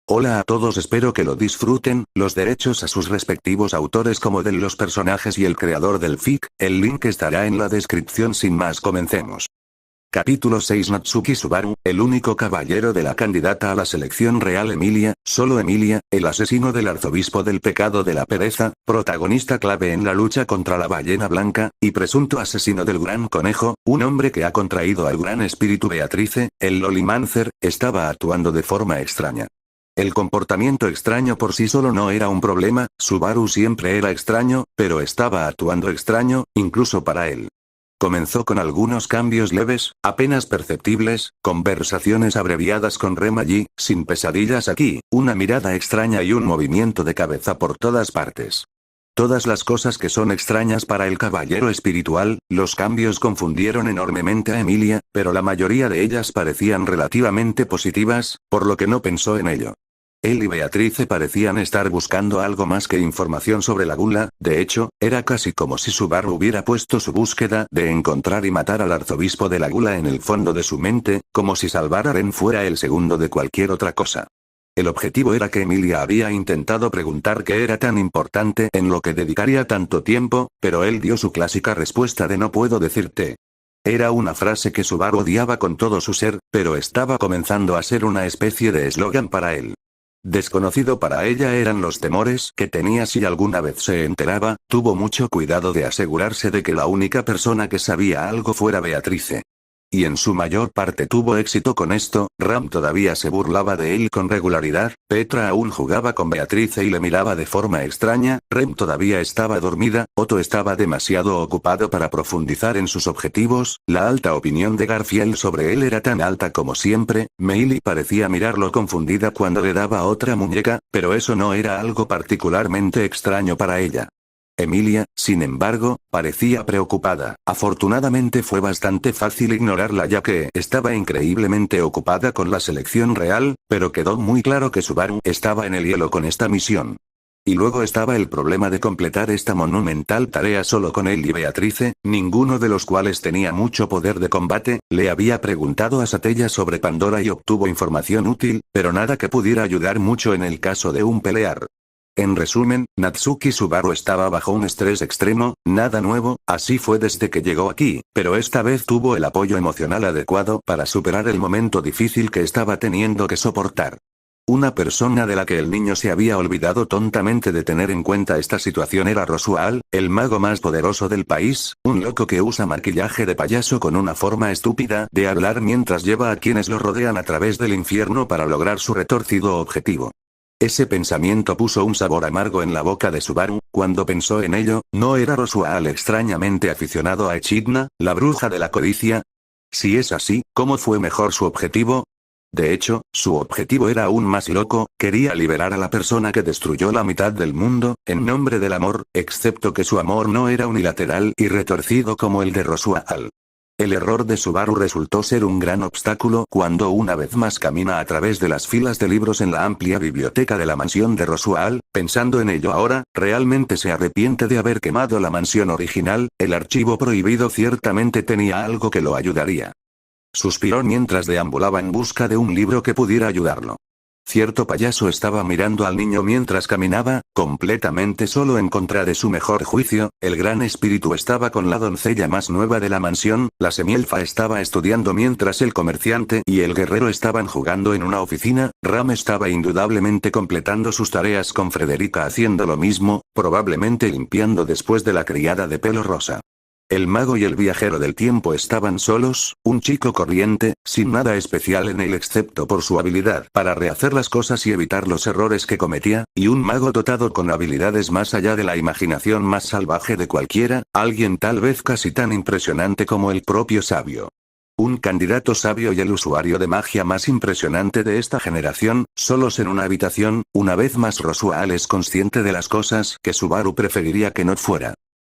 Hola a todos, espero que lo disfruten. Los derechos a sus respectivos autores como de los personajes y el creador del fic, el link estará en la descripción. Sin más, comencemos. Capítulo 6. Natsuki Subaru, el único caballero de la candidata a la selección real. Emilia, solo Emilia, el asesino del arzobispo del pecado de la pereza, protagonista clave en la lucha contra la ballena blanca, y presunto asesino del gran conejo, un hombre que ha contraído al gran espíritu Beatrice, el Lolimancer, estaba actuando de forma extraña. El comportamiento extraño por sí solo no era un problema, Subaru siempre era extraño, pero estaba actuando extraño, incluso para él. Comenzó con algunos cambios leves, apenas perceptibles, conversaciones abreviadas con Rem allí, sin pesadillas aquí, una mirada extraña y un movimiento de cabeza por todas partes. Todas las cosas que son extrañas para el caballero espiritual, los cambios confundieron enormemente a Emilia, pero la mayoría de ellas parecían relativamente positivas, por lo que no pensó en ello. Él y Beatrice parecían estar buscando algo más que información sobre la gula. De hecho, era casi como si Subaru hubiera puesto su búsqueda de encontrar y matar al arzobispo de la gula en el fondo de su mente, como si salvar a Ren fuera el segundo de cualquier otra cosa. El objetivo era que Emilia había intentado preguntar qué era tan importante en lo que dedicaría tanto tiempo, pero él dio su clásica respuesta de no puedo decirte. Era una frase que Subaru odiaba con todo su ser, pero estaba comenzando a ser una especie de eslogan para él. Desconocido para ella eran los temores que tenía si alguna vez se enteraba. Tuvo mucho cuidado de asegurarse de que la única persona que sabía algo fuera Beatrice. Y en su mayor parte tuvo éxito con esto. Ram todavía se burlaba de él con regularidad, Petra aún jugaba con Beatrice y le miraba de forma extraña, Rem todavía estaba dormida, Otto estaba demasiado ocupado para profundizar en sus objetivos, la alta opinión de Garfield sobre él era tan alta como siempre, Meili parecía mirarlo confundida cuando le daba otra muñeca, pero eso no era algo particularmente extraño para ella. Emilia, sin embargo, parecía preocupada. Afortunadamente fue bastante fácil ignorarla ya que estaba increíblemente ocupada con la selección real, pero quedó muy claro que Subaru estaba en el hielo con esta misión. Y luego estaba el problema de completar esta monumental tarea solo con él y Beatrice, ninguno de los cuales tenía mucho poder de combate. Le había preguntado a Satella sobre Pandora y obtuvo información útil, pero nada que pudiera ayudar mucho en el caso de un pelear. En resumen, Natsuki Subaru estaba bajo un estrés extremo, nada nuevo, así fue desde que llegó aquí, pero esta vez tuvo el apoyo emocional adecuado para superar el momento difícil que estaba teniendo que soportar. Una persona de la que el niño se había olvidado tontamente de tener en cuenta esta situación era Rosual, el mago más poderoso del país, un loco que usa maquillaje de payaso con una forma estúpida de hablar mientras lleva a quienes lo rodean a través del infierno para lograr su retorcido objetivo. Ese pensamiento puso un sabor amargo en la boca de Subaru. Cuando pensó en ello, ¿no era Rosual extrañamente aficionado a Echidna, la bruja de la codicia? Si es así, ¿cómo fue mejor su objetivo? De hecho, su objetivo era aún más loco, quería liberar a la persona que destruyó la mitad del mundo, en nombre del amor, excepto que su amor no era unilateral y retorcido como el de Rosual. El error de Subaru resultó ser un gran obstáculo cuando una vez más camina a través de las filas de libros en la amplia biblioteca de la mansión de Rosual. Pensando en ello ahora, realmente se arrepiente de haber quemado la mansión original. El archivo prohibido ciertamente tenía algo que lo ayudaría. Suspiró mientras deambulaba en busca de un libro que pudiera ayudarlo. Cierto payaso estaba mirando al niño mientras caminaba, completamente solo en contra de su mejor juicio. El gran espíritu estaba con la doncella más nueva de la mansión, la semielfa estaba estudiando mientras el comerciante y el guerrero estaban jugando en una oficina. Ram estaba indudablemente completando sus tareas con Frederica haciendo lo mismo, probablemente limpiando después de la criada de pelo rosa. El mago y el viajero del tiempo estaban solos, un chico corriente, sin nada especial en él excepto por su habilidad para rehacer las cosas y evitar los errores que cometía, y un mago dotado con habilidades más allá de la imaginación más salvaje de cualquiera, alguien tal vez casi tan impresionante como el propio sabio. Un candidato sabio y el usuario de magia más impresionante de esta generación, solos en una habitación. Una vez más Rosual es consciente de las cosas que Subaru preferiría que no fuera.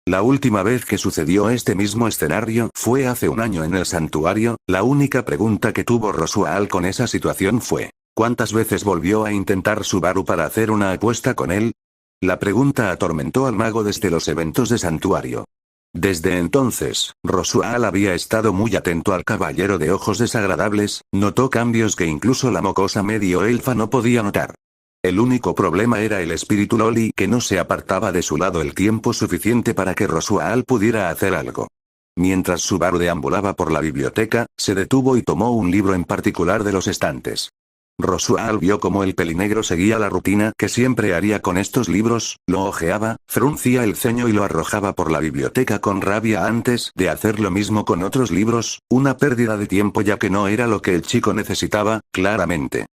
La última vez que sucedió este mismo escenario fue hace un año en el santuario. La única pregunta que tuvo Rosual con esa situación fue, ¿cuántas veces volvió a intentar Subaru para hacer una apuesta con él? La pregunta atormentó al mago desde los eventos de santuario. Desde entonces, Rosual había estado muy atento al caballero de ojos desagradables, notó cambios que incluso la mocosa medio elfa no podía notar. El único problema era el espíritu Loli que no se apartaba de su lado el tiempo suficiente para que Rosual pudiera hacer algo. Mientras Subaru deambulaba por la biblioteca, se detuvo y tomó un libro en particular de los estantes. Rosual vio cómo el pelinegro seguía la rutina que siempre haría con estos libros, lo hojeaba, fruncía el ceño y lo arrojaba por la biblioteca con rabia antes de hacer lo mismo con otros libros, una pérdida de tiempo ya que no era lo que el chico necesitaba, claramente.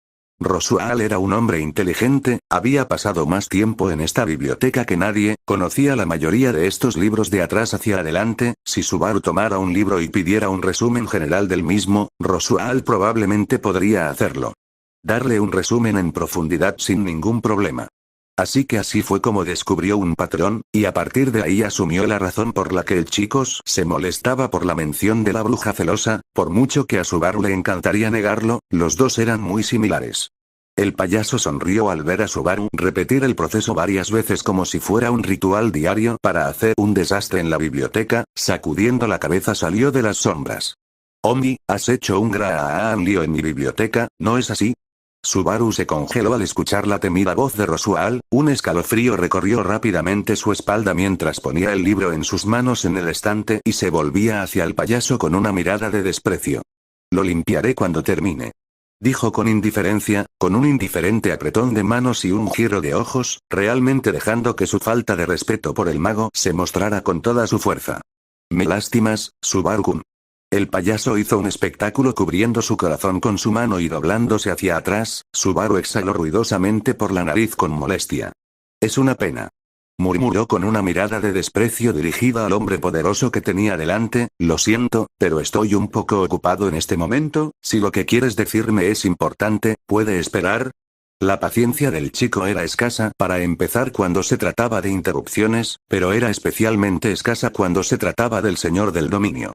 Rosual era un hombre inteligente, había pasado más tiempo en esta biblioteca que nadie, conocía la mayoría de estos libros de atrás hacia adelante. Si Subaru tomara un libro y pidiera un resumen general del mismo, Rosual probablemente podría hacerlo. Darle un resumen en profundidad sin ningún problema. Así que así fue como descubrió un patrón, y a partir de ahí asumió la razón por la que el chico se molestaba por la mención de la bruja celosa, por mucho que a Subaru le encantaría negarlo, los dos eran muy similares. El payaso sonrió al ver a Subaru repetir el proceso varias veces como si fuera un ritual diario para hacer un desastre en la biblioteca, sacudiendo la cabeza salió de las sombras. Omi, has hecho un gran lío en mi biblioteca, ¿no es así? Subaru se congeló al escuchar la temida voz de Rosual, un escalofrío recorrió rápidamente su espalda mientras ponía el libro en sus manos en el estante y se volvía hacia el payaso con una mirada de desprecio. Lo limpiaré cuando termine. Dijo con indiferencia, con un indiferente apretón de manos y un giro de ojos, realmente dejando que su falta de respeto por el mago se mostrara con toda su fuerza. Me lastimas, Subaru-kun. El payaso hizo un espectáculo cubriendo su corazón con su mano y doblándose hacia atrás, Subaru exhaló ruidosamente por la nariz con molestia. Es una pena. Murmuró con una mirada de desprecio dirigida al hombre poderoso que tenía delante, lo siento, pero estoy un poco ocupado en este momento, si lo que quieres decirme es importante, ¿puede esperar? La paciencia del chico era escasa para empezar cuando se trataba de interrupciones, pero era especialmente escasa cuando se trataba del señor del dominio.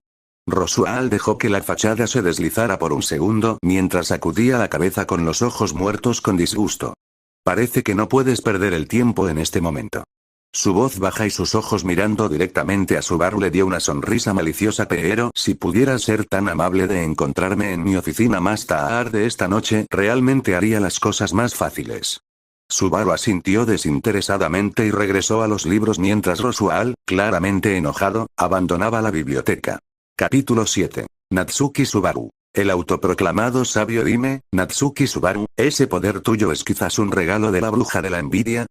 Rosual dejó que la fachada se deslizara por un segundo mientras sacudía la cabeza con los ojos muertos con disgusto. Parece que no puedes perder el tiempo en este momento. Su voz baja y sus ojos mirando directamente a Subaru le dio una sonrisa maliciosa. Pero si pudieras ser tan amable de encontrarme en mi oficina más tarde esta noche, realmente haría las cosas más fáciles. Subaru asintió desinteresadamente y regresó a los libros mientras Rosual, claramente enojado, abandonaba la biblioteca. Capítulo 7. Natsuki Subaru. El autoproclamado sabio. Dime, Natsuki Subaru, ¿ese poder tuyo es quizás un regalo de la bruja de la envidia?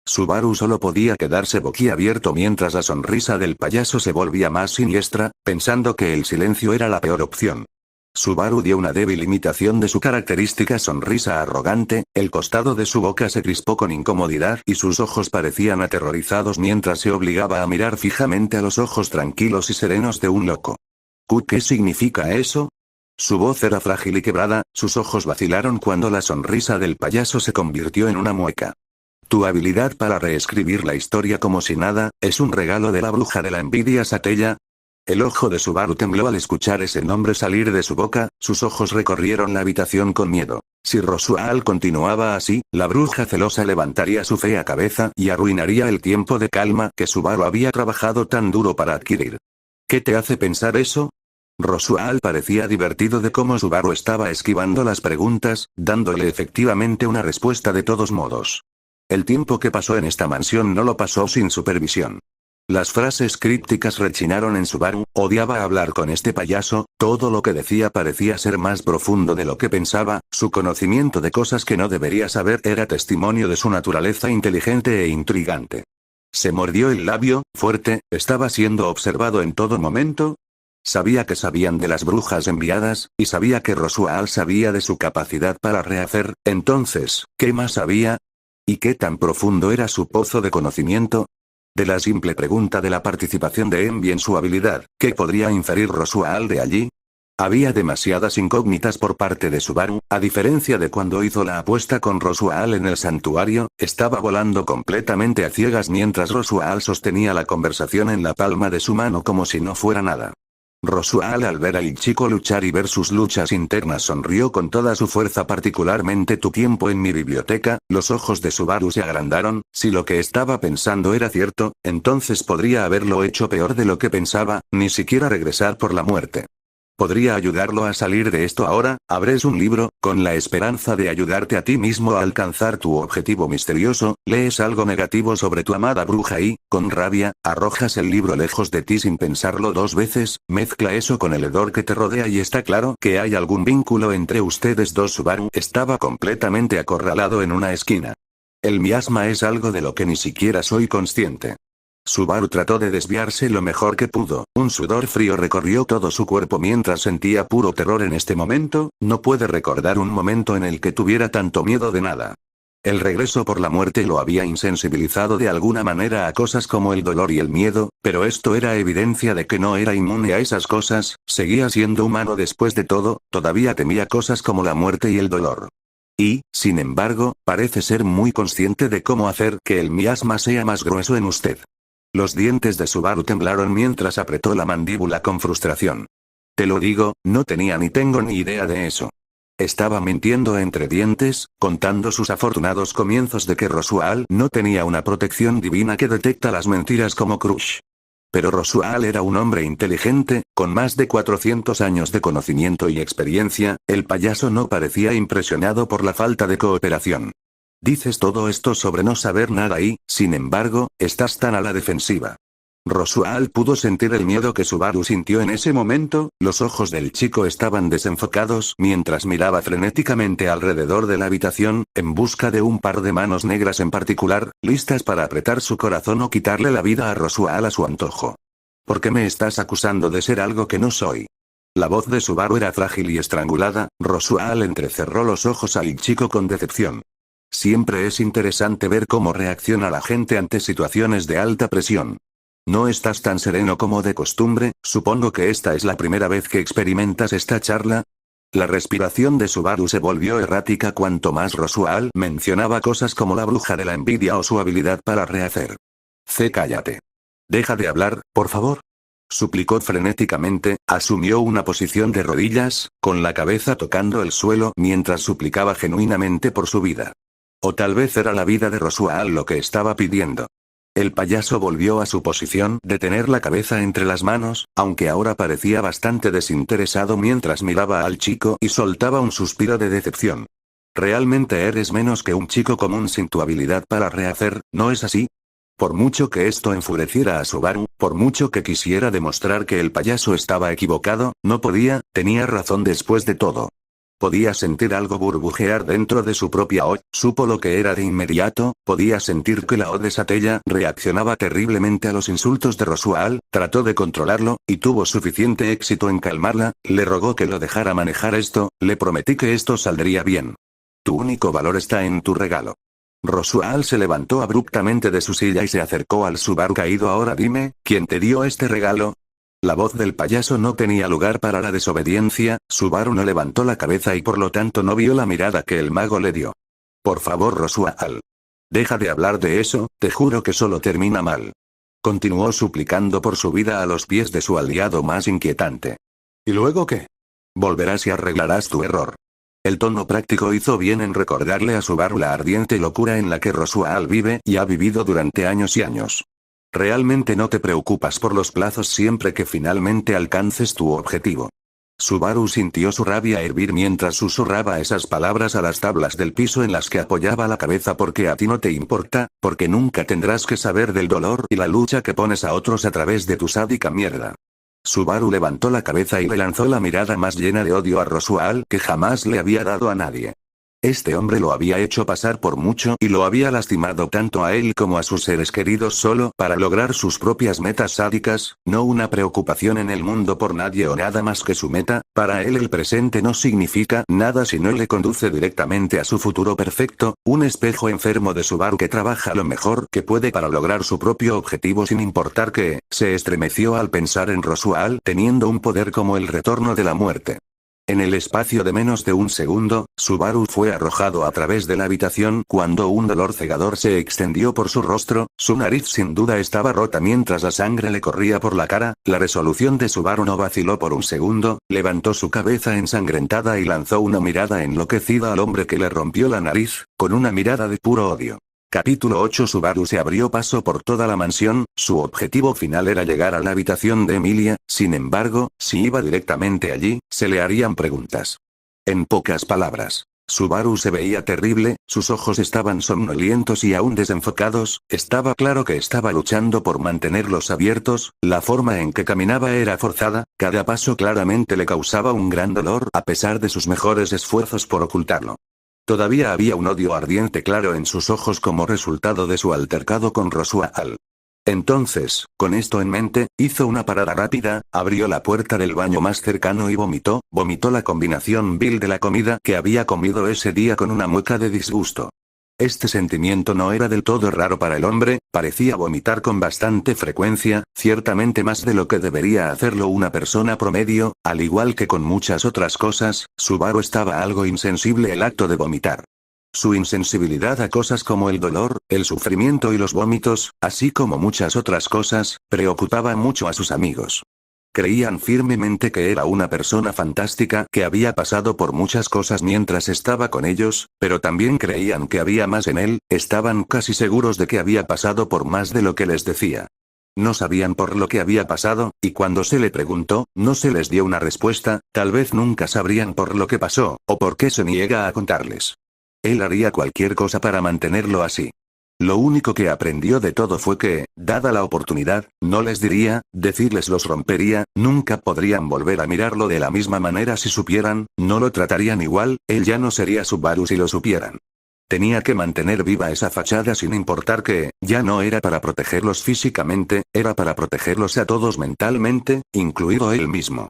Subaru solo podía quedarse boquiabierto mientras la sonrisa del payaso se volvía más siniestra, pensando que el silencio era la peor opción. Subaru dio una débil imitación de su característica sonrisa arrogante, el costado de su boca se crispó con incomodidad y sus ojos parecían aterrorizados mientras se obligaba a mirar fijamente a los ojos tranquilos y serenos de un loco. ¿Qué significa eso? Su voz era frágil y quebrada, sus ojos vacilaron cuando la sonrisa del payaso se convirtió en una mueca. Tu habilidad para reescribir la historia como si nada, es un regalo de la bruja de la envidia Satella. El ojo de Subaru tembló al escuchar ese nombre salir de su boca, sus ojos recorrieron la habitación con miedo. Si Rosual continuaba así, la bruja celosa levantaría su fea cabeza y arruinaría el tiempo de calma que Subaru había trabajado tan duro para adquirir. ¿Qué te hace pensar eso? Rosual parecía divertido de cómo Subaru estaba esquivando las preguntas, dándole efectivamente una respuesta de todos modos. El tiempo que pasó en esta mansión no lo pasó sin supervisión. Las frases crípticas rechinaron en Subaru, odiaba hablar con este payaso, todo lo que decía parecía ser más profundo de lo que pensaba, su conocimiento de cosas que no debería saber era testimonio de su naturaleza inteligente e intrigante. Se mordió el labio, fuerte, ¿estaba siendo observado en todo momento? Sabía que sabían de las brujas enviadas, y sabía que Rosual sabía de su capacidad para rehacer, entonces, ¿qué más sabía? ¿Y qué tan profundo era su pozo de conocimiento? De la simple pregunta de la participación de Envy en su habilidad, ¿qué podría inferir Rosual de allí? Había demasiadas incógnitas por parte de Subaru, a diferencia de cuando hizo la apuesta con Rosual en el santuario, estaba volando completamente a ciegas mientras Rosual sostenía la conversación en la palma de su mano como si no fuera nada. Rosual al ver al chico luchar y ver sus luchas internas sonrió con toda su fuerza, particularmente tu tiempo en mi biblioteca. Los ojos de Subaru se agrandaron, si lo que estaba pensando era cierto, entonces podría haberlo hecho peor de lo que pensaba, ni siquiera regresar por la muerte. Podría ayudarlo a salir de esto ahora. Abres un libro, con la esperanza de ayudarte a ti mismo a alcanzar tu objetivo misterioso, lees algo negativo sobre tu amada bruja y, con rabia, arrojas el libro lejos de ti sin pensarlo dos veces, mezcla eso con el hedor que te rodea y está claro que hay algún vínculo entre ustedes dos. Subaru estaba completamente acorralado en una esquina. El miasma es algo de lo que ni siquiera soy consciente. Subaru trató de desviarse lo mejor que pudo. Un sudor frío recorrió todo su cuerpo mientras sentía puro terror en este momento. No puede recordar un momento en el que tuviera tanto miedo de nada. El regreso por la muerte lo había insensibilizado de alguna manera a cosas como el dolor y el miedo, pero esto era evidencia de que no era inmune a esas cosas. Seguía siendo humano después de todo, todavía temía cosas como la muerte y el dolor. Y, sin embargo, parece ser muy consciente de cómo hacer que el miasma sea más grueso en usted. Los dientes de Subaru temblaron mientras apretó la mandíbula con frustración. Te lo digo, no tenía ni tengo ni idea de eso. Estaba mintiendo entre dientes, contando sus afortunados comienzos de que Rosual no tenía una protección divina que detecta las mentiras como Crush. Pero Rosual era un hombre inteligente, con más de 400 años de conocimiento y experiencia. El payaso no parecía impresionado por la falta de cooperación. Dices todo esto sobre no saber nada y, sin embargo, estás tan a la defensiva. Rosual pudo sentir el miedo que Subaru sintió en ese momento. Los ojos del chico estaban desenfocados mientras miraba frenéticamente alrededor de la habitación, en busca de un par de manos negras en particular, listas para apretar su corazón o quitarle la vida a Rosual a su antojo. ¿Por qué me estás acusando de ser algo que no soy? La voz de Subaru era frágil y estrangulada. Rosual entrecerró los ojos al chico con decepción. Siempre es interesante ver cómo reacciona la gente ante situaciones de alta presión. No estás tan sereno como de costumbre. Supongo que esta es la primera vez que experimentas esta charla. La respiración de Subaru se volvió errática cuanto más Rosual mencionaba cosas como la bruja de la envidia o su habilidad para rehacer. Cállate. Deja de hablar, por favor. Suplicó frenéticamente, asumió una posición de rodillas, con la cabeza tocando el suelo mientras suplicaba genuinamente por su vida. O tal vez era la vida de Rosual lo que estaba pidiendo. El payaso volvió a su posición de tener la cabeza entre las manos, aunque ahora parecía bastante desinteresado mientras miraba al chico y soltaba un suspiro de decepción. Realmente eres menos que un chico común sin tu habilidad para rehacer, ¿no es así? Por mucho que esto enfureciera a Subaru, por mucho que quisiera demostrar que el payaso estaba equivocado, no podía. Tenía razón después de todo. Podía sentir algo burbujear dentro de su propia O. Supo lo que era de inmediato. Podía sentir que la O de Satella reaccionaba terriblemente a los insultos de Rosual. Trató de controlarlo, y tuvo suficiente éxito en calmarla. Le rogó que lo dejara manejar esto. Le prometí que esto saldría bien. Tu único valor está en tu regalo. Rosual se levantó abruptamente de su silla y se acercó al Subaru caído. Ahora dime, ¿quién te dio este regalo? La voz del payaso no tenía lugar para la desobediencia. Subaru no levantó la cabeza y por lo tanto no vio la mirada que el mago le dio. Por favor, Rosual. Deja de hablar de eso, te juro que solo termina mal. Continuó suplicando por su vida a los pies de su aliado más inquietante. ¿Y luego qué? Volverás y arreglarás tu error. El tono práctico hizo bien en recordarle a Subaru la ardiente locura en la que Rosual vive y ha vivido durante años y años. Realmente no te preocupas por los plazos siempre que finalmente alcances tu objetivo. Subaru sintió su rabia hervir mientras susurraba esas palabras a las tablas del piso en las que apoyaba la cabeza. Porque a ti no te importa, porque nunca tendrás que saber del dolor y la lucha que pones a otros a través de tu sádica mierda. Subaru levantó la cabeza y le lanzó la mirada más llena de odio a Rosual que jamás le había dado a nadie. Este hombre lo había hecho pasar por mucho y lo había lastimado tanto a él como a sus seres queridos solo para lograr sus propias metas sádicas. No una preocupación en el mundo por nadie o nada más que su meta. Para él el presente no significa nada si no le conduce directamente a su futuro perfecto. Un espejo enfermo de Subaru que trabaja lo mejor que puede para lograr su propio objetivo sin importar qué. Se estremeció al pensar en Rosual teniendo un poder como el retorno de la muerte. En el espacio de menos de un segundo, Subaru fue arrojado a través de la habitación cuando un dolor cegador se extendió por su rostro. Su nariz sin duda estaba rota mientras la sangre le corría por la cara. La resolución de Subaru no vaciló por un segundo, levantó su cabeza ensangrentada y lanzó una mirada enloquecida al hombre que le rompió la nariz, con una mirada de puro odio. Capítulo 8. Subaru se abrió paso por toda la mansión, su objetivo final era llegar a la habitación de Emilia, sin embargo, si iba directamente allí, se le harían preguntas. En pocas palabras, Subaru se veía terrible, sus ojos estaban somnolientos y aún desenfocados, estaba claro que estaba luchando por mantenerlos abiertos, la forma en que caminaba era forzada, cada paso claramente le causaba un gran dolor a pesar de sus mejores esfuerzos por ocultarlo. Todavía había un odio ardiente claro en sus ojos como resultado de su altercado con Roswaal. Entonces, con esto en mente, hizo una parada rápida, abrió la puerta del baño más cercano y vomitó la combinación vil de la comida que había comido ese día con una mueca de disgusto. Este sentimiento no era del todo raro para el hombre, parecía vomitar con bastante frecuencia, ciertamente más de lo que debería hacerlo una persona promedio, al igual que con muchas otras cosas, Subaru estaba algo insensible al acto de vomitar. Su insensibilidad a cosas como el dolor, el sufrimiento y los vómitos, así como muchas otras cosas, preocupaba mucho a sus amigos. Creían firmemente que era una persona fantástica que había pasado por muchas cosas mientras estaba con ellos, pero también creían que había más en él, estaban casi seguros de que había pasado por más de lo que les decía. No sabían por lo que había pasado, y cuando se le preguntó, no se les dio una respuesta, tal vez nunca sabrían por lo que pasó, o por qué se niega a contarles. Él haría cualquier cosa para mantenerlo así. Lo único que aprendió de todo fue que, dada la oportunidad, no les diría, decirles los rompería, nunca podrían volver a mirarlo de la misma manera si supieran, no lo tratarían igual, él ya no sería Subaru si lo supieran. Tenía que mantener viva esa fachada sin importar que, ya no era para protegerlos físicamente, era para protegerlos a todos mentalmente, incluido él mismo.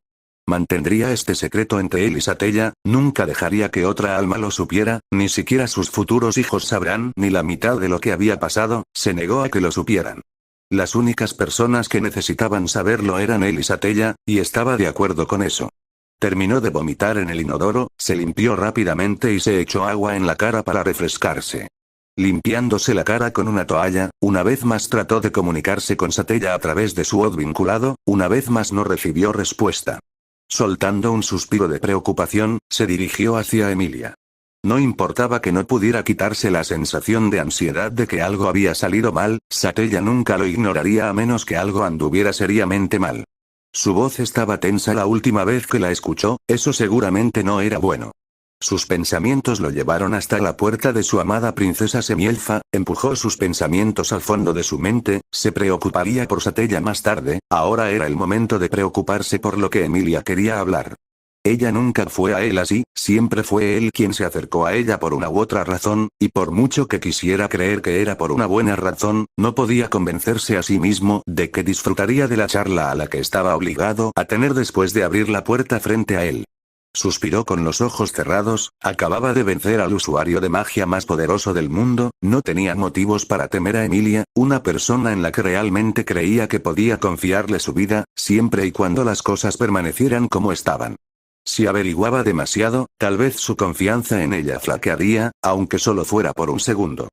Mantendría este secreto entre él y Satella, nunca dejaría que otra alma lo supiera, ni siquiera sus futuros hijos sabrán ni la mitad de lo que había pasado, se negó a que lo supieran. Las únicas personas que necesitaban saberlo eran él y Satella, y estaba de acuerdo con eso. Terminó de vomitar en el inodoro, se limpió rápidamente y se echó agua en la cara para refrescarse. Limpiándose la cara con una toalla, una vez más trató de comunicarse con Satella a través de su voz vinculado, una vez más no recibió respuesta. Soltando un suspiro de preocupación, se dirigió hacia Emilia. No importaba que no pudiera quitarse la sensación de ansiedad de que algo había salido mal, Satella nunca lo ignoraría a menos que algo anduviera seriamente mal. Su voz estaba tensa la última vez que la escuchó, eso seguramente no era bueno. Sus pensamientos lo llevaron hasta la puerta de su amada princesa Semielfa, empujó sus pensamientos al fondo de su mente, se preocuparía por Satella más tarde, ahora era el momento de preocuparse por lo que Emilia quería hablar. Ella nunca fue a él así, siempre fue él quien se acercó a ella por una u otra razón, y por mucho que quisiera creer que era por una buena razón, no podía convencerse a sí mismo de que disfrutaría de la charla a la que estaba obligado a tener después de abrir la puerta frente a él. Suspiró con los ojos cerrados, acababa de vencer al usuario de magia más poderoso del mundo, no tenía motivos para temer a Emilia, una persona en la que realmente creía que podía confiarle su vida, siempre y cuando las cosas permanecieran como estaban. Si averiguaba demasiado, tal vez su confianza en ella flaquearía, aunque solo fuera por un segundo.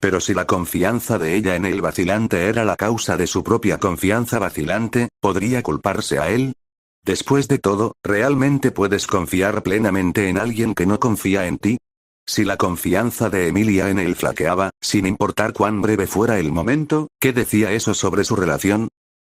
Pero si la confianza de ella en él vacilante era la causa de su propia confianza vacilante, ¿podría culparse a él? Después de todo, ¿realmente puedes confiar plenamente en alguien que no confía en ti? Si la confianza de Emilia en él flaqueaba, sin importar cuán breve fuera el momento, ¿qué decía eso sobre su relación?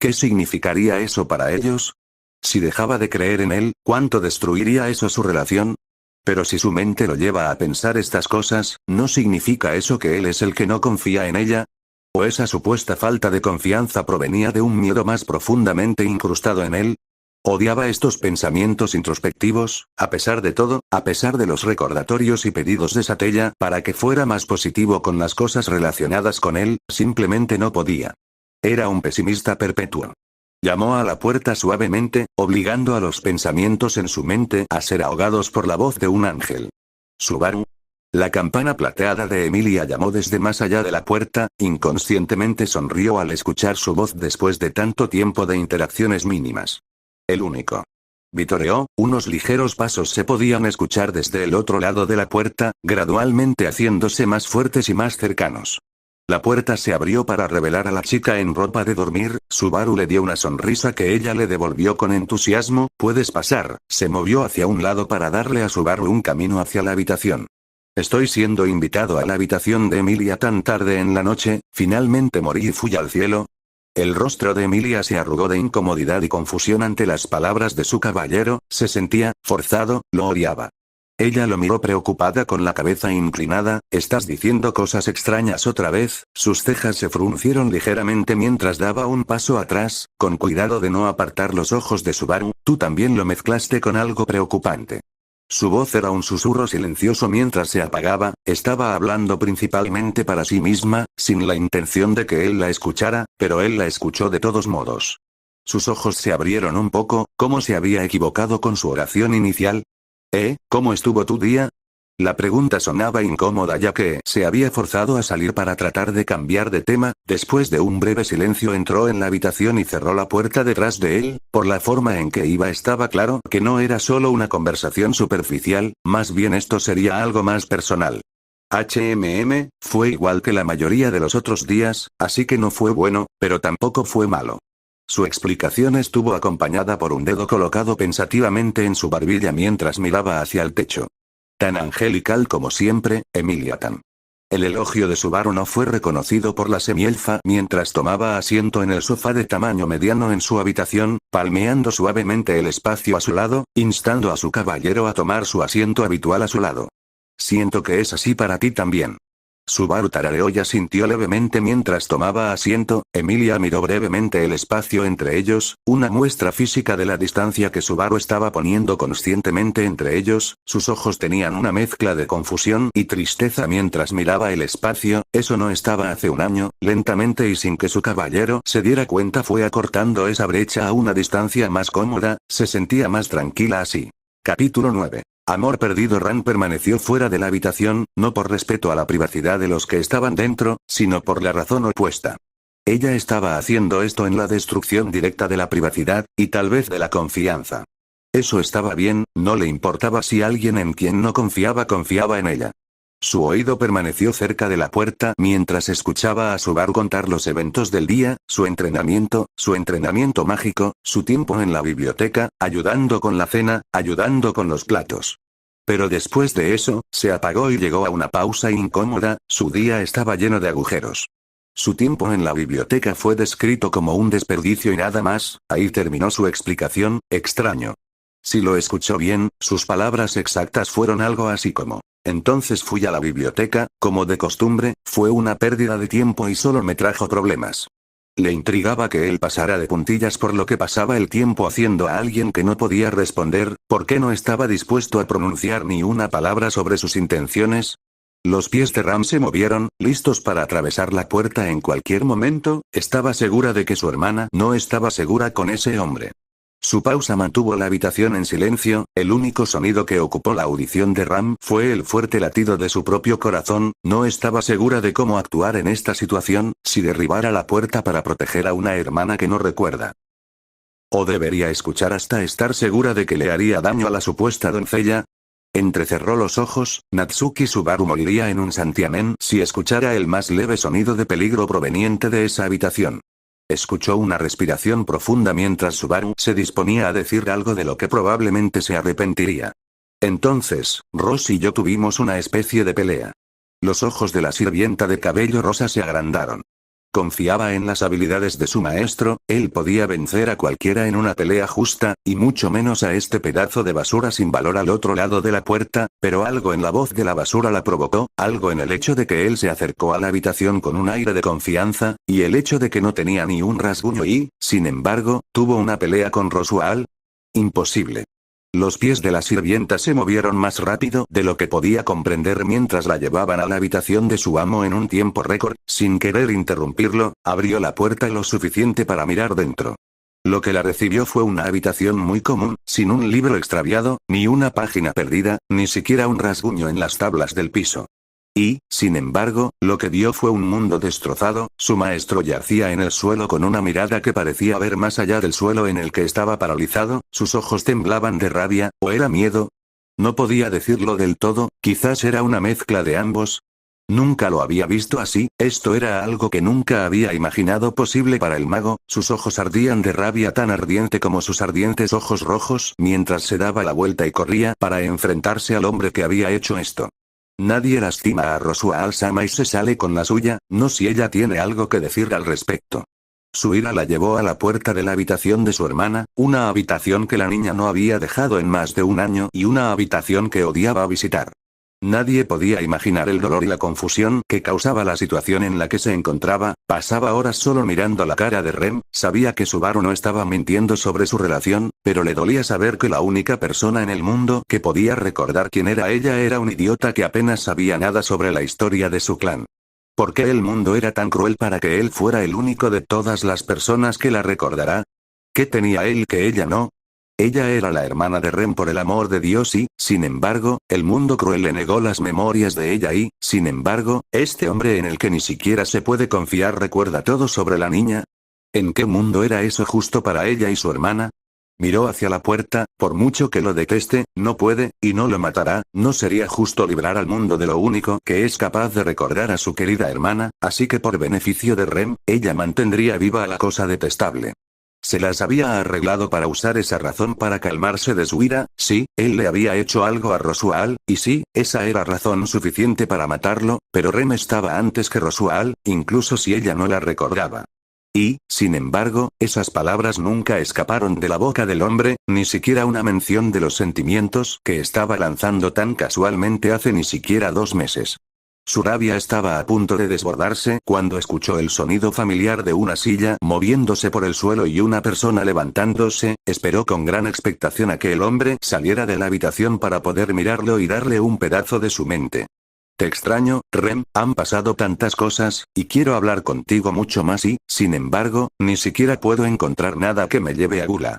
¿Qué significaría eso para ellos? Si dejaba de creer en él, ¿cuánto destruiría eso su relación? Pero si su mente lo lleva a pensar estas cosas, ¿no significa eso que él es el que no confía en ella? ¿O esa supuesta falta de confianza provenía de un miedo más profundamente incrustado en él? Odiaba estos pensamientos introspectivos, a pesar de todo, a pesar de los recordatorios y pedidos de Satella para que fuera más positivo con las cosas relacionadas con él, simplemente no podía. Era un pesimista perpetuo. Llamó a la puerta suavemente, obligando a los pensamientos en su mente a ser ahogados por la voz de un ángel. Subaru. La campana plateada de Emilia llamó desde más allá de la puerta, inconscientemente sonrió al escuchar su voz después de tanto tiempo de interacciones mínimas. El único. Vitoreó, unos ligeros pasos se podían escuchar desde el otro lado de la puerta, gradualmente haciéndose más fuertes y más cercanos. La puerta se abrió para revelar a la chica en ropa de dormir, Subaru le dio una sonrisa que ella le devolvió con entusiasmo, puedes pasar, se movió hacia un lado para darle a Subaru un camino hacia la habitación. Estoy siendo invitado a la habitación de Emilia tan tarde en la noche, finalmente morí y fui al cielo. El rostro de Emilia se arrugó de incomodidad y confusión ante las palabras de su caballero, se sentía, forzado, lo odiaba. Ella lo miró preocupada con la cabeza inclinada. ¿Estás diciendo cosas extrañas otra vez? Sus cejas se fruncieron ligeramente mientras daba un paso atrás, con cuidado de no apartar los ojos de Subaru. Tú también lo mezclaste con algo preocupante. Su voz era un susurro silencioso mientras se apagaba. Estaba hablando principalmente para sí misma, sin la intención de que él la escuchara, pero él la escuchó de todos modos. Sus ojos se abrieron un poco, ¿cómo se había equivocado con su oración inicial? ¿Cómo estuvo tu día? La pregunta sonaba incómoda ya que se había forzado a salir para tratar de cambiar de tema. Después de un breve silencio entró en la habitación y cerró la puerta detrás de él. Por la forma en que iba estaba claro que no era solo una conversación superficial, más bien esto sería algo más personal. Fue igual que la mayoría de los otros días, así que no fue bueno, pero tampoco fue malo. Su explicación estuvo acompañada por un dedo colocado pensativamente en su barbilla mientras miraba hacia el techo. Tan angelical como siempre, Emilia Tan. El elogio de Subaru no fue reconocido por la semielfa mientras tomaba asiento en el sofá de tamaño mediano en su habitación, palmeando suavemente el espacio a su lado, instando a su caballero a tomar su asiento habitual a su lado. Siento que es así para ti también. Subaru tarareó y asintió levemente mientras tomaba asiento. Emilia miró brevemente el espacio entre ellos, una muestra física de la distancia que Subaru estaba poniendo conscientemente entre ellos. Sus ojos tenían una mezcla de confusión y tristeza mientras miraba el espacio. Eso no estaba hace un año. Lentamente y sin que su caballero se diera cuenta fue acortando esa brecha a una distancia más cómoda. Se sentía más tranquila así. Capítulo 9. Amor perdido. Ran permaneció fuera de la habitación, no por respeto a la privacidad de los que estaban dentro, sino por la razón opuesta. Ella estaba haciendo esto en la destrucción directa de la privacidad, y tal vez de la confianza. Eso estaba bien, no le importaba si alguien en quien no confiaba en ella. Su oído permaneció cerca de la puerta mientras escuchaba a Subaru contar los eventos del día, su entrenamiento mágico, su tiempo en la biblioteca, ayudando con la cena, ayudando con los platos. Pero después de eso, se apagó y llegó a una pausa incómoda. Su día estaba lleno de agujeros. Su tiempo en la biblioteca fue descrito como un desperdicio y nada más. Ahí terminó su explicación. Extraño. Si lo escuchó bien, sus palabras exactas fueron algo así como: entonces fui a la biblioteca, como de costumbre, fue una pérdida de tiempo y solo me trajo problemas. Le intrigaba que él pasara de puntillas por lo que pasaba el tiempo haciendo a alguien que no podía responder. ¿Por qué no estaba dispuesto a pronunciar ni una palabra sobre sus intenciones? Los pies de Ram se movieron, listos para atravesar la puerta en cualquier momento. Estaba segura de que su hermana no estaba segura con ese hombre. Su pausa mantuvo la habitación en silencio. El único sonido que ocupó la audición de Ram fue el fuerte latido de su propio corazón. No estaba segura de cómo actuar en esta situación, si derribar a la puerta para proteger a una hermana que no recuerda. ¿O debería escuchar hasta estar segura de que le haría daño a la supuesta doncella? Entrecerró los ojos. Natsuki Subaru moriría en un santiamén si escuchara el más leve sonido de peligro proveniente de esa habitación. Escuchó una respiración profunda mientras Subaru se disponía a decir algo de lo que probablemente se arrepentiría. Entonces, Ross y yo tuvimos una especie de pelea. Los ojos de la sirvienta de cabello rosa se agrandaron. Confiaba en las habilidades de su maestro. Él podía vencer a cualquiera en una pelea justa, y mucho menos a este pedazo de basura sin valor al otro lado de la puerta, pero algo en la voz de la basura la provocó, algo en el hecho de que él se acercó a la habitación con un aire de confianza, y el hecho de que no tenía ni un rasguño y, sin embargo, tuvo una pelea con Roswell. Imposible. Los pies de la sirvienta se movieron más rápido de lo que podía comprender mientras la llevaban a la habitación de su amo en un tiempo récord. Sin querer interrumpirlo, abrió la puerta lo suficiente para mirar dentro. Lo que la recibió fue una habitación muy común, sin un libro extraviado, ni una página perdida, ni siquiera un rasguño en las tablas del piso. Y, sin embargo, lo que vio fue un mundo destrozado. Su maestro yacía en el suelo con una mirada que parecía ver más allá del suelo en el que estaba paralizado. Sus ojos temblaban de rabia, ¿o era miedo? No podía decirlo del todo, quizás era una mezcla de ambos. Nunca lo había visto así. Esto era algo que nunca había imaginado posible para el mago. Sus ojos ardían de rabia tan ardiente como sus ardientes ojos rojos mientras se daba la vuelta y corría para enfrentarse al hombre que había hecho esto. Nadie lastima a Rosua Al-Sama y se sale con la suya, no si ella tiene algo que decir al respecto. Su ira la llevó a la puerta de la habitación de su hermana, una habitación que la niña no había dejado en más de un año y una habitación que odiaba visitar. Nadie podía imaginar el dolor y la confusión que causaba la situación en la que se encontraba. Pasaba horas solo mirando la cara de Rem, sabía que Subaru no estaba mintiendo sobre su relación, pero le dolía saber que la única persona en el mundo que podía recordar quién era ella era un idiota que apenas sabía nada sobre la historia de su clan. ¿Por qué el mundo era tan cruel para que él fuera el único de todas las personas que la recordará? ¿Qué tenía él que ella no? Ella era la hermana de Rem por el amor de Dios y, sin embargo, el mundo cruel le negó las memorias de ella y, sin embargo, este hombre en el que ni siquiera se puede confiar recuerda todo sobre la niña. ¿En qué mundo era eso justo para ella y su hermana? Miró hacia la puerta, por mucho que lo deteste, no puede, y no lo matará, no sería justo librar al mundo de lo único que es capaz de recordar a su querida hermana, así que por beneficio de Rem, ella mantendría viva a la cosa detestable. Se las había arreglado para usar esa razón para calmarse de su ira. Sí, él le había hecho algo a Rosual, y sí, esa era razón suficiente para matarlo, pero Rem estaba antes que Rosual, incluso si ella no la recordaba. Y, sin embargo, esas palabras nunca escaparon de la boca del hombre, ni siquiera una mención de los sentimientos que estaba lanzando tan casualmente hace ni siquiera 2 meses. Su rabia estaba a punto de desbordarse cuando escuchó el sonido familiar de una silla moviéndose por el suelo y una persona levantándose. Esperó con gran expectación a que el hombre saliera de la habitación para poder mirarlo y darle un pedazo de su mente. Te extraño, Rem, han pasado tantas cosas, y quiero hablar contigo mucho más y, sin embargo, ni siquiera puedo encontrar nada que me lleve a Gula.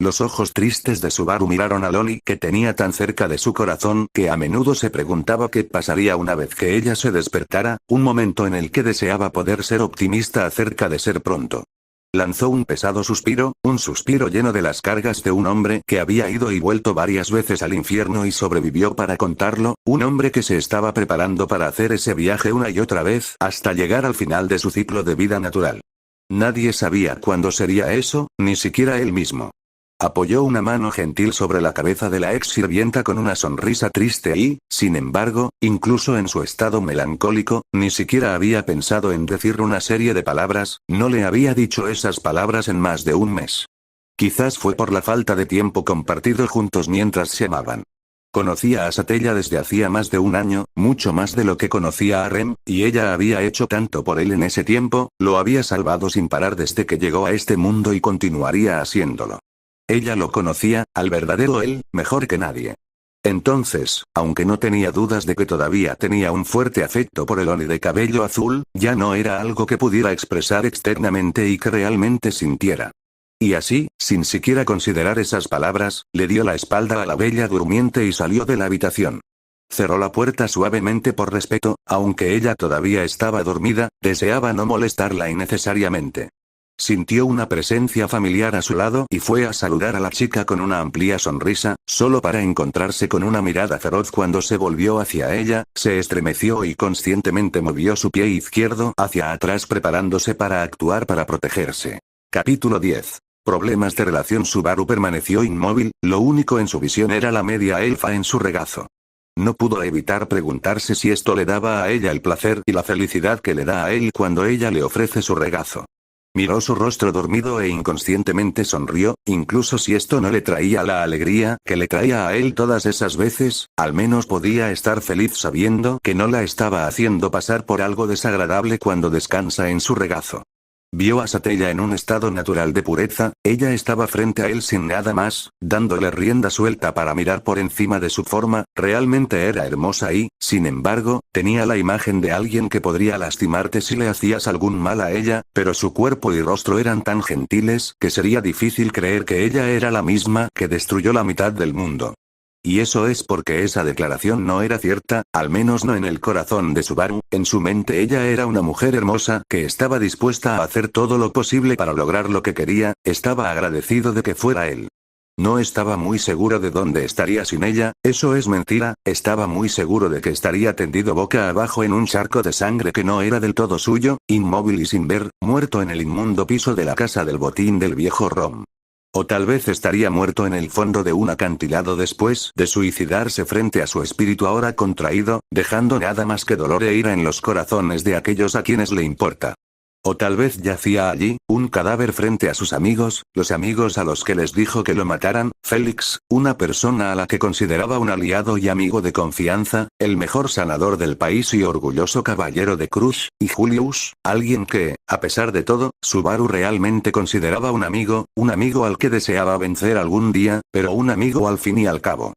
Los ojos tristes de Subaru miraron a Loli que tenía tan cerca de su corazón que a menudo se preguntaba qué pasaría una vez que ella se despertara, un momento en el que deseaba poder ser optimista acerca de ser pronto. Lanzó un pesado suspiro, un suspiro lleno de las cargas de un hombre que había ido y vuelto varias veces al infierno y sobrevivió para contarlo, un hombre que se estaba preparando para hacer ese viaje una y otra vez hasta llegar al final de su ciclo de vida natural. Nadie sabía cuándo sería eso, ni siquiera él mismo. Apoyó una mano gentil sobre la cabeza de la ex sirvienta con una sonrisa triste y, sin embargo, incluso en su estado melancólico, ni siquiera había pensado en decir una serie de palabras, no le había dicho esas palabras en más de un mes. Quizás fue por la falta de tiempo compartido juntos mientras se amaban. Conocía a Satella desde hacía más de un año, mucho más de lo que conocía a Rem, y ella había hecho tanto por él en ese tiempo, lo había salvado sin parar desde que llegó a este mundo y continuaría haciéndolo. Ella lo conocía, al verdadero él, mejor que nadie. Entonces, aunque no tenía dudas de que todavía tenía un fuerte afecto por el Oni de cabello azul, ya no era algo que pudiera expresar externamente y que realmente sintiera. Y así, sin siquiera considerar esas palabras, le dio la espalda a la bella durmiente y salió de la habitación. Cerró la puerta suavemente por respeto, aunque ella todavía estaba dormida, deseaba no molestarla innecesariamente. Sintió una presencia familiar a su lado y fue a saludar a la chica con una amplia sonrisa, solo para encontrarse con una mirada feroz cuando se volvió hacia ella, se estremeció y conscientemente movió su pie izquierdo hacia atrás preparándose para actuar para protegerse. Capítulo 10. Problemas de relación. Subaru permaneció inmóvil, lo único en su visión era la media elfa en su regazo. No pudo evitar preguntarse si esto le daba a ella el placer y la felicidad que le da a él cuando ella le ofrece su regazo. Miró su rostro dormido e inconscientemente sonrió, incluso si esto no le traía la alegría que le traía a él todas esas veces, al menos podía estar feliz sabiendo que no la estaba haciendo pasar por algo desagradable cuando descansa en su regazo. Vio a Satella en un estado natural de pureza, ella estaba frente a él sin nada más, dándole rienda suelta para mirar por encima de su forma, realmente era hermosa y, sin embargo, tenía la imagen de alguien que podría lastimarte si le hacías algún mal a ella, pero su cuerpo y rostro eran tan gentiles que sería difícil creer que ella era la misma que destruyó la mitad del mundo. Y eso es porque esa declaración no era cierta, al menos no en el corazón de Subaru, en su mente ella era una mujer hermosa que estaba dispuesta a hacer todo lo posible para lograr lo que quería, estaba agradecido de que fuera él. No estaba muy seguro de dónde estaría sin ella, eso es mentira, estaba muy seguro de que estaría tendido boca abajo en un charco de sangre que no era del todo suyo, inmóvil y sin ver, muerto en el inmundo piso de la casa del botín del viejo Rom. O tal vez estaría muerto en el fondo de un acantilado después de suicidarse frente a su espíritu ahora contraído, dejando nada más que dolor e ira en los corazones de aquellos a quienes le importa. O tal vez yacía allí, un cadáver frente a sus amigos, los amigos a los que les dijo que lo mataran, Félix, una persona a la que consideraba un aliado y amigo de confianza, el mejor sanador del país y orgulloso caballero de Cruz, y Julius, alguien que, a pesar de todo, Subaru realmente consideraba un amigo al que deseaba vencer algún día, pero un amigo al fin y al cabo.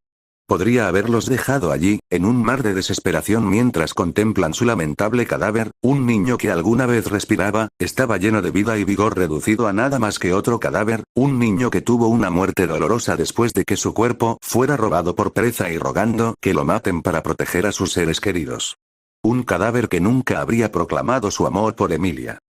Podría haberlos dejado allí, en un mar de desesperación mientras contemplan su lamentable cadáver, un niño que alguna vez respiraba, estaba lleno de vida y vigor reducido a nada más que otro cadáver, un niño que tuvo una muerte dolorosa después de que su cuerpo fuera robado por pereza y rogando que lo maten para proteger a sus seres queridos. Un cadáver que nunca habría proclamado su amor por Emilia.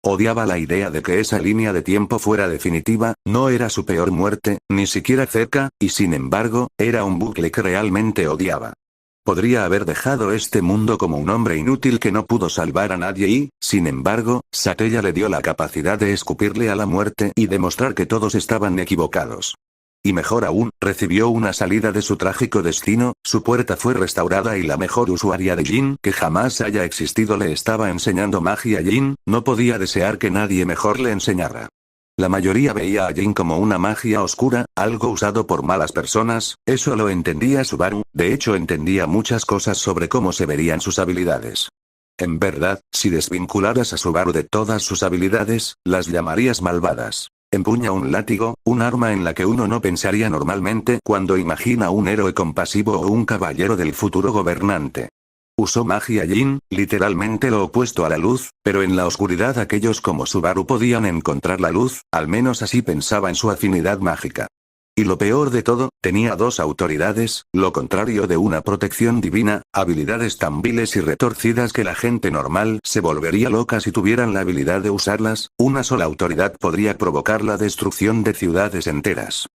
Odiaba la idea de que esa línea de tiempo fuera definitiva, no era su peor muerte, ni siquiera cerca, y sin embargo, era un bucle que realmente odiaba. Podría haber dejado este mundo como un hombre inútil que no pudo salvar a nadie y, sin embargo, Satella le dio la capacidad de escupirle a la muerte y demostrar que todos estaban equivocados. Y mejor aún, recibió una salida de su trágico destino, su puerta fue restaurada y la mejor usuaria de Jin que jamás haya existido le estaba enseñando magia a Jin, no podía desear que nadie mejor le enseñara. La mayoría veía a Jin como una magia oscura, algo usado por malas personas, eso lo entendía Subaru, de hecho entendía muchas cosas sobre cómo se verían sus habilidades. En verdad, si desvincularas a Subaru de todas sus habilidades, las llamarías malvadas. Empuña un látigo, un arma en la que uno no pensaría normalmente cuando imagina un héroe compasivo o un caballero del futuro gobernante. Usó magia Jin, literalmente lo opuesto a la luz, pero en la oscuridad aquellos como Subaru podían encontrar la luz, al menos así pensaba en su afinidad mágica. Y lo peor de todo, tenía dos autoridades, lo contrario de una protección divina, habilidades tan viles y retorcidas que la gente normal se volvería loca si tuvieran la habilidad de usarlas, una sola autoridad podría provocar la destrucción de ciudades enteras.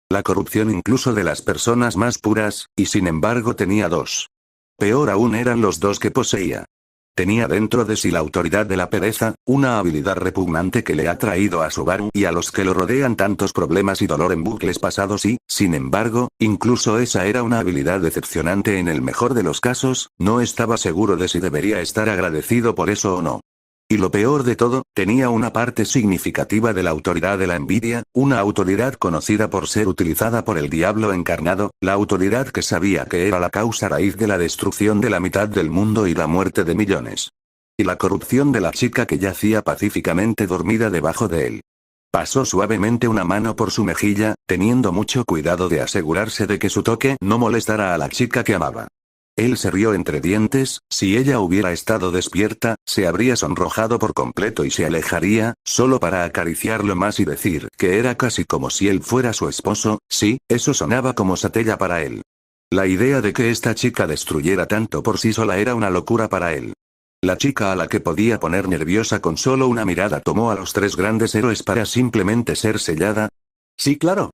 La corrupción incluso de las personas más puras, y sin embargo tenía dos. Peor aún eran los dos que poseía. Tenía dentro de sí la autoridad de la pereza, una habilidad repugnante que le ha traído a Subaru y a los que lo rodean tantos problemas y dolor en bucles pasados y, sin embargo, incluso esa era una habilidad decepcionante en el mejor de los casos, no estaba seguro de si debería estar agradecido por eso o no. Y lo peor de todo, tenía una parte significativa de la autoridad de la envidia, una autoridad conocida por ser utilizada por el diablo encarnado, la autoridad que sabía que era la causa raíz de la destrucción de la mitad del mundo y la muerte de millones. Y la corrupción de la chica que yacía pacíficamente dormida debajo de él. Pasó suavemente una mano por su mejilla, teniendo mucho cuidado de asegurarse de que su toque no molestara a la chica que amaba. Él se rió entre dientes, si ella hubiera estado despierta, se habría sonrojado por completo y se alejaría, solo para acariciarlo más y decir que era casi como si él fuera su esposo, sí, eso sonaba como Satella para él. La idea de que esta chica destruyera tanto por sí sola era una locura para él. La chica a la que podía poner nerviosa con solo una mirada tomó a los tres grandes héroes para simplemente ser sellada. Sí, claro.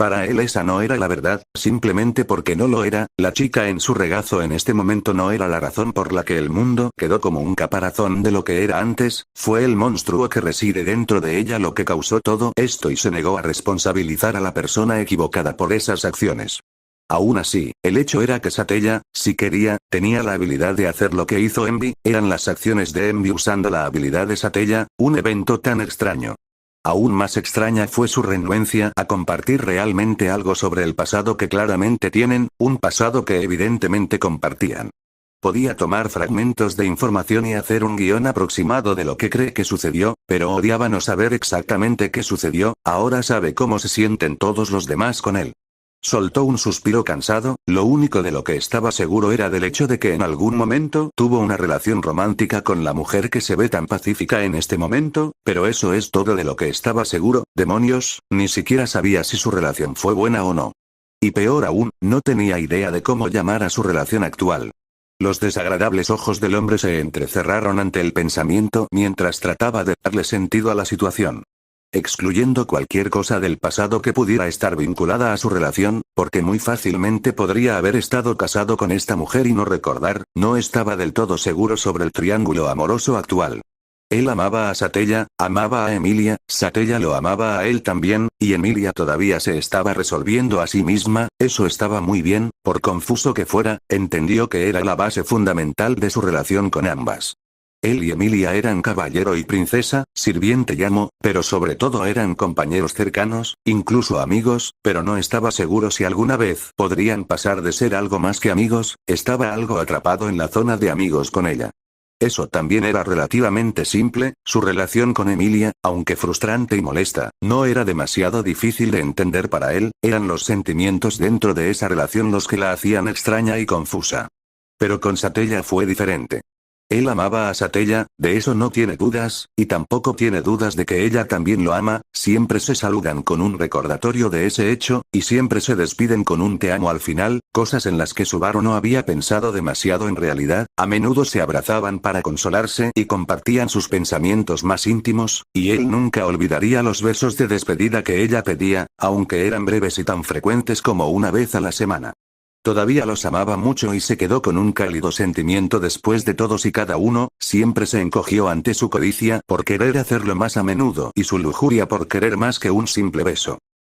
Para él esa no era la verdad, simplemente porque no lo era, la chica en su regazo en este momento no era la razón por la que el mundo quedó como un caparazón de lo que era antes, fue el monstruo que reside dentro de ella lo que causó todo esto y se negó a responsabilizar a la persona equivocada por esas acciones. Aún así, el hecho era que Satella, si quería, tenía la habilidad de hacer lo que hizo Envy, eran las acciones de Envy usando la habilidad de Satella, un evento tan extraño. Aún más extraña fue su renuencia a compartir realmente algo sobre el pasado que claramente tienen, un pasado que evidentemente compartían. Podía tomar fragmentos de información y hacer un guión aproximado de lo que cree que sucedió, pero odiaba no saber exactamente qué sucedió, ahora sabe cómo se sienten todos los demás con él. Soltó un suspiro cansado, lo único de lo que estaba seguro era del hecho de que en algún momento tuvo una relación romántica con la mujer que se ve tan pacífica en este momento, pero eso es todo de lo que estaba seguro, demonios, ni siquiera sabía si su relación fue buena o no. Y peor aún, no tenía idea de cómo llamar a su relación actual. Los desagradables ojos del hombre se entrecerraron ante el pensamiento mientras trataba de darle sentido a la situación. Excluyendo cualquier cosa del pasado que pudiera estar vinculada a su relación, porque muy fácilmente podría haber estado casado con esta mujer y no recordar, no estaba del todo seguro sobre el triángulo amoroso actual. Él amaba a Satella, amaba a Emilia, Satella lo amaba a él también, y Emilia todavía se estaba resolviendo a sí misma. Eso estaba muy bien, por confuso que fuera, entendió que era la base fundamental de su relación con ambas. Él y Emilia eran caballero y princesa, sirviente y amo, pero sobre todo eran compañeros cercanos, incluso amigos, pero no estaba seguro si alguna vez podrían pasar de ser algo más que amigos. Estaba algo atrapado en la zona de amigos con ella. Eso también era relativamente simple. Su relación con Emilia, aunque frustrante y molesta, no era demasiado difícil de entender para él. Eran los sentimientos dentro de esa relación los que la hacían extraña y confusa. Pero con Satella fue diferente. Él amaba a Satella, de eso no tiene dudas, y tampoco tiene dudas de que ella también lo ama. Siempre se saludan con un recordatorio de ese hecho, y siempre se despiden con un te amo al final, cosas en las que Subaru no había pensado demasiado en realidad. A menudo se abrazaban para consolarse y compartían sus pensamientos más íntimos, y él nunca olvidaría los besos de despedida que ella pedía, aunque eran breves y tan frecuentes como una vez a la semana. Todavía los amaba mucho y se quedó con un cálido sentimiento después de todos y cada uno. Siempre se encogió ante su codicia por querer hacerlo más a menudo y su lujuria por querer más que un simple beso.